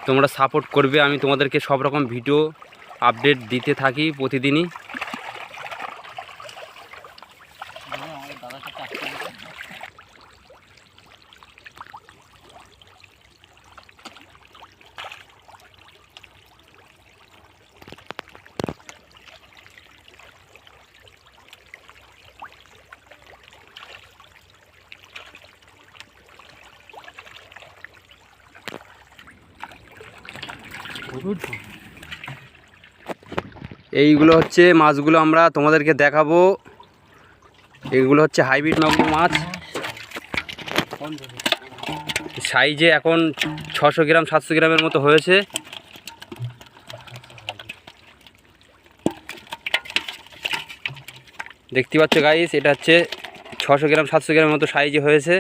তোমরা সাপোর্ট করবে। আমি তোমাদেরকে সব রকম ভিডিও আপডেট দিতে থাকি প্রতিদিনই। এইগুলো হচ্ছে মাছগুলো আমরা তোমাদেরকে দেখাবো। এগুলো হচ্ছে হাইব্রিড মাগুর মাছ। সাইজে এখন 600 গ্রাম 700 গ্রামের মতো হয়েছে। দেখতে পাচ্ছ গাইস, এটা হচ্ছে 600 গ্রাম 700 গ্রামের মতো সাইজে হয়েছে।